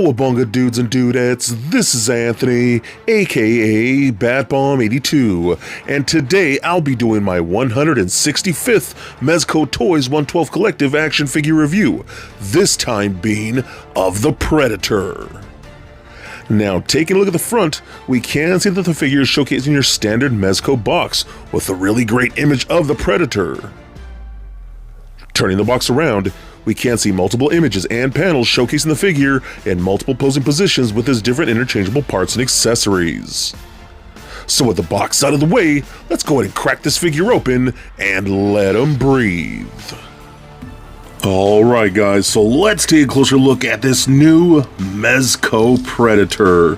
Cowabunga dudes and dudettes, this is Anthony, aka BatBomb82, and today I'll be doing my 165th Mezco Toyz 112 Collective action figure review, this time being of the Predator. Now, taking a look at the front, we can see that the figure is showcasing your standard Mezco box with a really great image of the Predator. Turning the box around, we can see multiple images and panels showcasing the figure in multiple posing positions with his different interchangeable parts and accessories. So with the box out of the way, let's go ahead and crack this figure open and let him breathe. Alright guys, so let's take a closer look at this new Mezco Predator.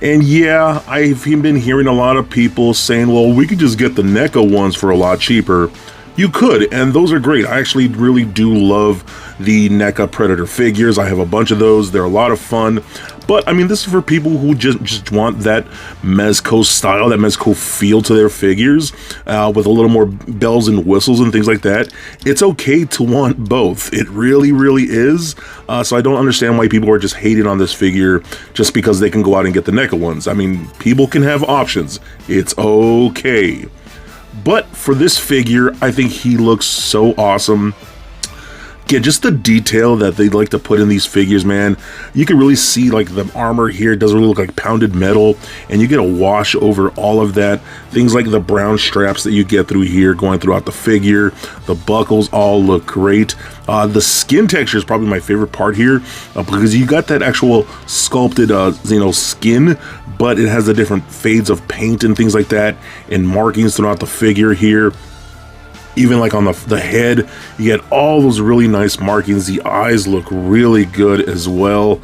And yeah, I've been hearing a lot of people saying, well, we could just get the NECA ones for a lot cheaper. You could, and those are great. I actually really do love the NECA Predator figures. I have a bunch of those. They're a lot of fun. But, I mean, this is for people who just want that Mezco style, that Mezco feel to their figures, with a little more bells and whistles and things like that. It's okay to want both. It really, really is. So I don't understand why people are just hating on this figure just because they can go out and get the NECA ones. I mean, people can have options. It's okay. But for this figure, I think he looks so awesome. Yeah, just the detail that they like to put in these figures, man. You can really see like the armor here. It doesn't really look like pounded metal, and you get a wash over all of that. Things like the brown straps that you get through here going throughout the figure. The buckles all look great. The skin texture is probably my favorite part here, because you got that actual sculpted, skin, but it has the different fades of paint and things like that, and markings throughout the figure here. Even like on the head, you get all those really nice markings. The eyes look really good as well.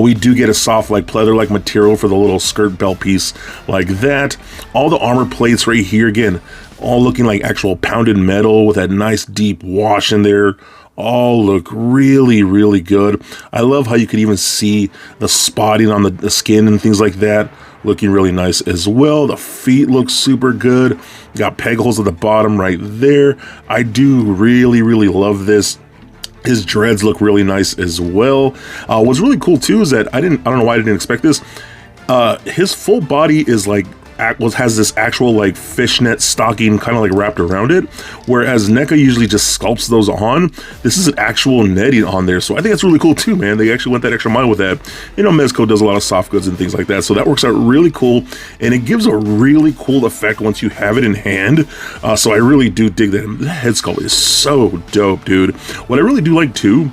We do get a soft, like pleather-like material for the little skirt belt piece like that. All the armor plates right here, again, all looking like actual pounded metal with that nice deep wash in there. All look really, really good. I love how you could even see the spotting on the skin and things like that. Looking really nice as well. The feet look super good. Got peg holes at the bottom right there. I do really, really love this. His dreads look really nice as well. What's really cool too is that I don't know why I didn't expect this. His full body is like has this actual like fishnet stocking kind of like wrapped around it, whereas NECA usually just sculpts those on. This is an actual netting on there, so I think that's really cool too, man. They actually went that extra mile with that. You know, Mezco does a lot of soft goods and things like that, so that works out really cool, and it gives a really cool effect once you have it in hand. So I really do dig that. The head sculpt is so dope, dude. What I really do like too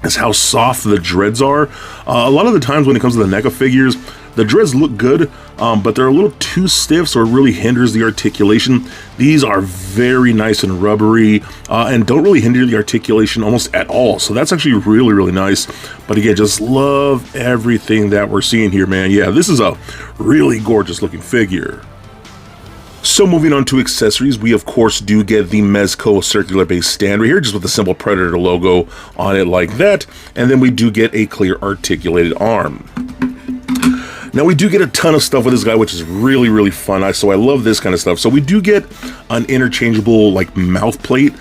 is how soft the dreads are. A lot of the times when it comes to the NECA figures, the dreads look good, but they're a little too stiff, so it really hinders the articulation. These are very nice and rubbery, and don't really hinder the articulation almost at all. So that's actually really, really nice. But again, just love everything that we're seeing here, man. Yeah, this is a really gorgeous looking figure. So moving on to accessories, we of course do get the Mezco circular base stand right here, just with the simple Predator logo on it like that. And then we do get a clear articulated arm. Now we do get a ton of stuff with this guy, which is really, really fun. So I love this kind of stuff. So we do get an interchangeable like mouth plate.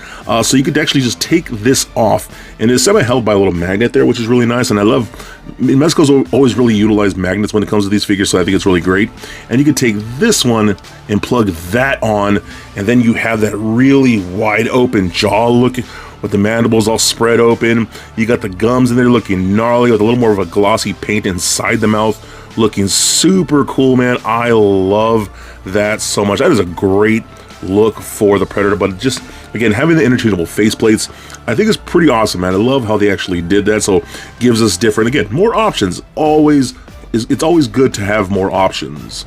So you could actually just take this off, and it's semi-held by a little magnet there, which is really nice. And I love, Mezco's always really utilized magnets when it comes to these figures, so I think it's really great. And you can take this one and plug that on, and then you have that really wide open jaw look with the mandibles all spread open. You got the gums in there looking gnarly with a little more of a glossy paint inside the mouth. Looking super cool, man. I love that so much. That is a great look for the Predator, but just, again, having the interchangeable faceplates, I think is pretty awesome, man. I love how they actually did that, so gives us different, again, more options. It's always good to have more options.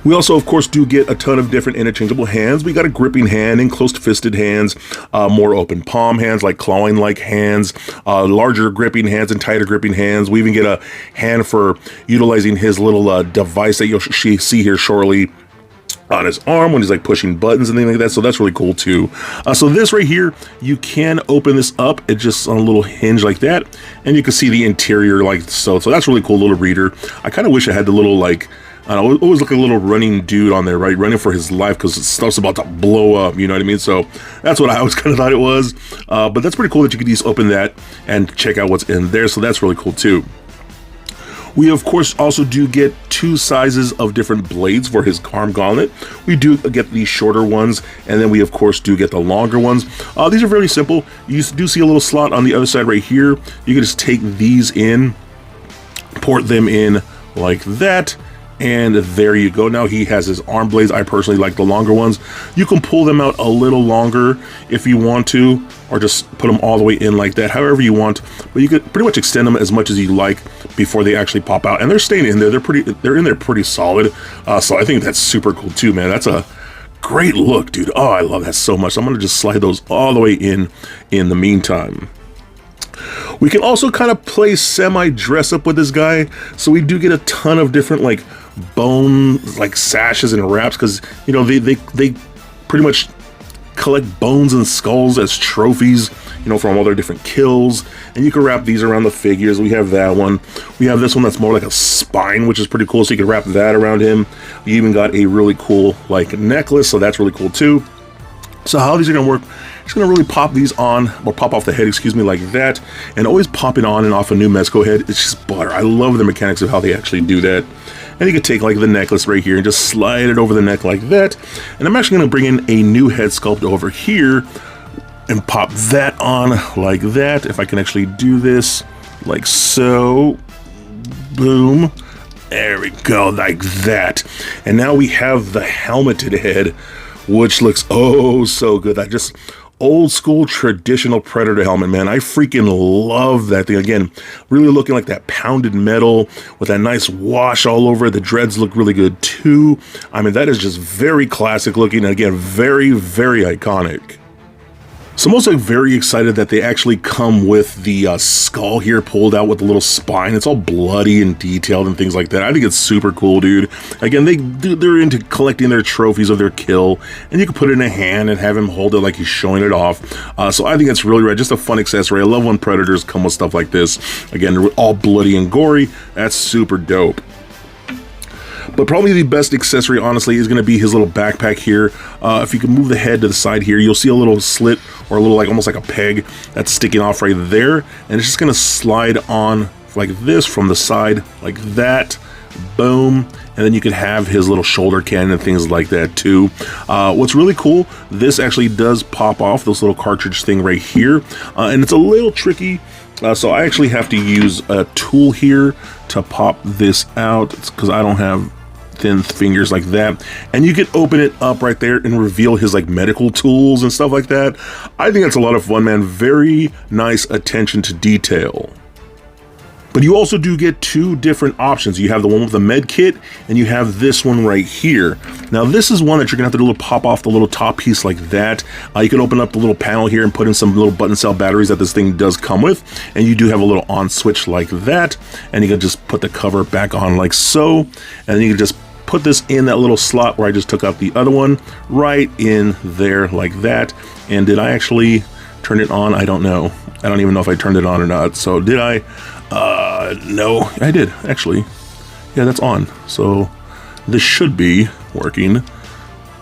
We also, of course, do get a ton of different interchangeable hands. We got a gripping hand and closed-fisted hands, more open palm hands, like clawing-like hands, larger gripping hands and tighter gripping hands. We even get a hand for utilizing his little device that you'll see here shortly on his arm when he's like pushing buttons and things like that, so that's really cool too. So this right here, you can open this up. It's just on a little hinge like that, and you can see the interior like so. So that's really cool, little reader. I kind of wish I had the little like, I don't know, always look like a little running dude on there, right? Running for his life because stuff's about to blow up, you know what I mean? So that's what I always kind of thought it was. But that's pretty cool that you could just open that and check out what's in there. So that's really cool too. We of course also do get 2 sizes of different blades for his arm gauntlet. We do get these shorter ones, and then we of course do get the longer ones. These are very simple. You do see a little slot on the other side right here. You can just take these in, port them in like that, and there you go. Now he has his arm blades. I personally like the longer ones. You can pull them out a little longer if you want to, or just put them all the way in like that, however you want. But you could pretty much extend them as much as you like before they actually pop out. And they're staying in there. They're in there pretty solid. So I think that's super cool too, man. That's a great look, dude. Oh, I love that so much. I'm gonna just slide those all the way in the meantime. We can also kind of play semi dress up with this guy. So we do get a ton of different like bone like sashes and wraps, because you know they pretty much collect bones and skulls as trophies, you know, from all their different kills. And you can wrap these around the figures. We have that one. We have this one that's more like a spine, which is pretty cool, so you can wrap that around him. We even got a really cool like necklace, so that's really cool too. So how these are gonna work, just gonna really pop these on, or pop off the head, excuse me, like that, and always pop it on and off a new Mezco head. It's just butter. I love the mechanics of how they actually do that. And you can take like the necklace right here and just slide it over the neck like that. And I'm actually gonna bring in a new head sculpt over here and pop that on like that. If I can actually do this like so, boom. There we go, like that. And now we have the helmeted head, which looks oh so good. I just old school traditional Predator helmet, man. I freaking love that thing. Again, really looking like that pounded metal with that nice wash all over it. The dreads look really good too. I mean, that is just very classic looking. Again, very, very iconic. So I'm also very excited that they actually come with the skull here pulled out with the little spine. It's all bloody and detailed and things like that. I think it's super cool, dude. Again, they're into collecting their trophies of their kill, and you can put it in a hand and have him hold it like he's showing it off. So I think it's really just a fun accessory. I love when Predators come with stuff like this. Again, they're all bloody and gory. That's super dope. But probably the best accessory, honestly, is going to be his little backpack here. If you can move the head to the side here, you'll see a little slit, or a little like almost like a peg that's sticking off right there. And it's just going to slide on like this from the side, like that. Boom. And then you can have his little shoulder cannon and things like that too. What's really cool, this actually does pop off this little cartridge thing right here. And it's a little tricky. So I actually have to use a tool here to pop this out, because I don't have thin fingers like that. And you can open it up right there and reveal his like medical tools and stuff like that. I think that's a lot of fun, man. Very nice attention to detail. But you also do get 2 different options. You have the one with the med kit, and you have this one right here. Now this is one that you're gonna have to do a little pop off the little top piece like that. You can open up the little panel here and put in some little button cell batteries that this thing does come with, and you do have a little on switch like that, and you can just put the cover back on like so, and then you can just put this in that little slot where I just took out the other one, right in there like that. And did I actually turn it on? I don't know. I don't even know if I turned it on or not. So did I? No, I did actually. Yeah, that's on. So this should be working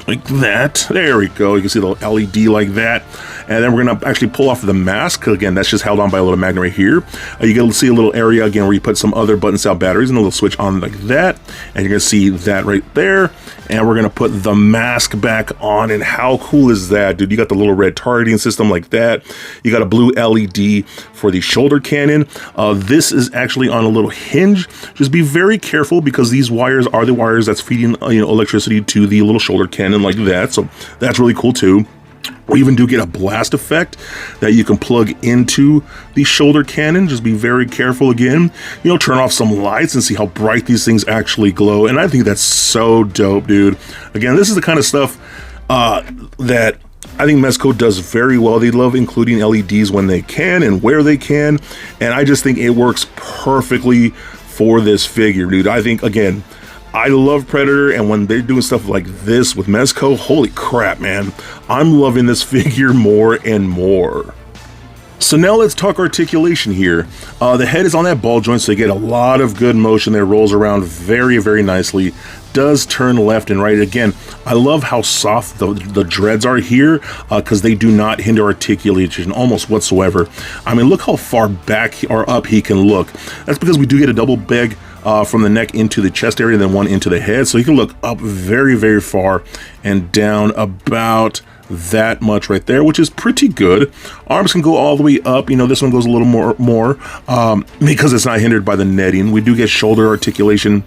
like that. There we go. You can see the LED like that. And then we're gonna actually pull off the mask. Again, that's just held on by a little magnet right here. You can see a little area again where you put some other button cell batteries, and a little switch on like that. And you're gonna see that right there. And we're gonna put the mask back on. And how cool is that, dude? You got the little red targeting system like that. You got a blue LED for the shoulder cannon. This is actually on a little hinge. Just be very careful, because these wires are the wires that's feeding electricity to the little shoulder cannon like that. So that's really cool too. We even do get a blast effect that you can plug into the shoulder cannon. Just be very careful again. Turn off some lights and see how bright these things actually glow. And I think that's so dope, dude. Again, this is the kind of stuff that I think Mezco does very well. They love including LEDs when they can and where they can. And I just think it works perfectly for this figure, dude. I think, again, I love Predator, and when they're doing stuff like this with Mezco, holy crap, man. I'm loving this figure more and more. So now let's talk articulation here. The head is on that ball joint, so you get a lot of good motion there. Rolls around very, very nicely. Does turn left and right. Again, I love how soft the dreads are here, because they do not hinder articulation almost whatsoever. I mean, look how far back or up he can look. That's because we do get a double bag from the neck into the chest area, and then one into the head. So you can look up very, very far and down about that much right there, which is pretty good. Arms can go all the way up. You know, this one goes a little more because it's not hindered by the netting. We do get shoulder articulation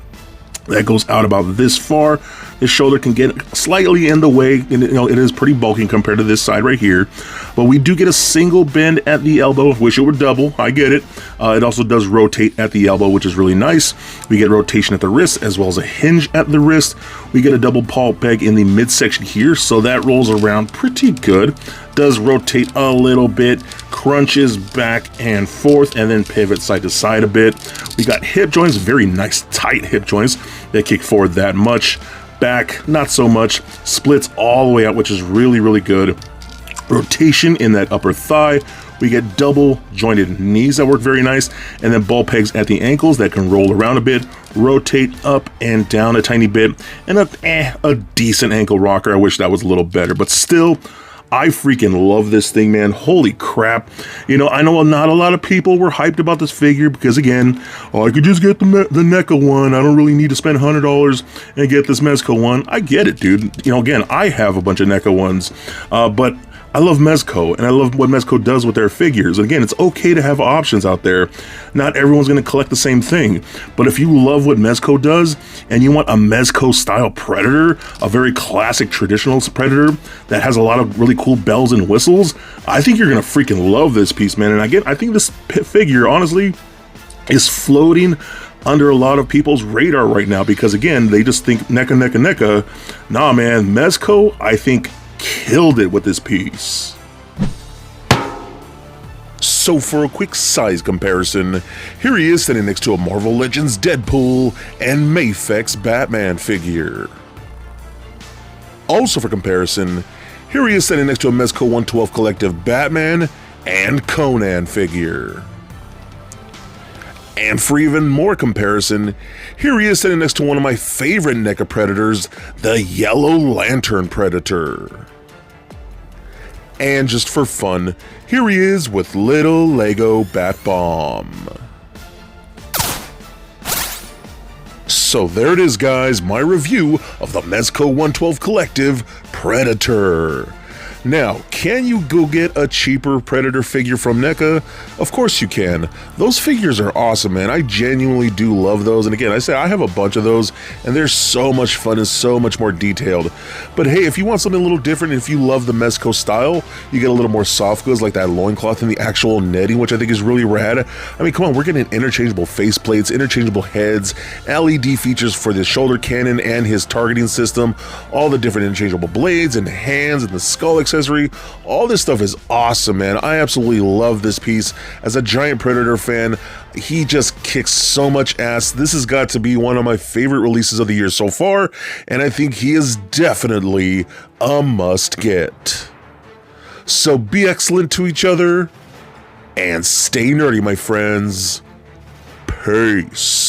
that goes out about this far. This shoulder can get slightly in the way, and you know, it is pretty bulky compared to this side right here. But we do get a single bend at the elbow. Wish it were double. I get it. It also does rotate at the elbow, which is really nice. We get rotation at the wrist as well as a hinge at the wrist. We get a double pawl peg in the midsection here, so that rolls around pretty good. Does rotate a little bit, crunches back and forth, and then pivots side to side a bit. We got hip joints, very nice tight hip joints that kick forward that much. Back, not so much. Splits all the way out, which is really, really good. Rotation in that upper thigh. We get double jointed knees that work very nice, and then ball pegs at the ankles that can roll around a bit, rotate up and down a tiny bit, and a decent ankle rocker. I wish that was a little better, but still, I freaking love this thing, man. Holy crap. You know, I know not a lot of people were hyped about this figure because, again, I could just get the NECA one. I don't really need to spend $100 and get this Mezco one. I get it, dude. You know, again, I have a bunch of NECA ones, but I love Mezco, and I love what Mezco does with their figures. And again, it's okay to have options out there. Not everyone's going to collect the same thing. But if you love what Mezco does, and you want a Mezco-style Predator, a very classic traditional Predator that has a lot of really cool bells and whistles, I think you're going to freaking love this piece, man. And again, I think this figure, honestly, is floating under a lot of people's radar right now because, again, they just think NECA. Nah, man, Mezco, I think, killed it with this piece. So for a quick size comparison, here he is standing next to a Marvel Legends Deadpool and Mafex Batman figure. Also for comparison, here he is standing next to a Mezco 112 Collective Batman and Conan figure. And for even more comparison, here he is standing next to one of my favorite NECA Predators, the Yellow Lantern Predator. And just for fun, here he is with little Lego Bat Bomb. So there it is, guys, my review of the Mezco 112 Collective Predator. Now, can you go get a cheaper Predator figure from NECA? Of course you can. Those figures are awesome, man. I genuinely do love those. And again, I say I have a bunch of those, and they're so much fun and so much more detailed. But hey, if you want something a little different, if you love the Mezco style, you get a little more soft goods like that loincloth and the actual netting, which I think is really rad. I mean, come on, we're getting interchangeable faceplates, interchangeable heads, LED features for the shoulder cannon and his targeting system, all the different interchangeable blades and hands and the skull accessory. All this stuff is awesome, man. I absolutely love this piece. As a giant Predator fan, he just kicks so much ass. This has got to be one of my favorite releases of the year so far, and I think he is definitely a must get. So be excellent to each other and stay nerdy, my friends. Peace.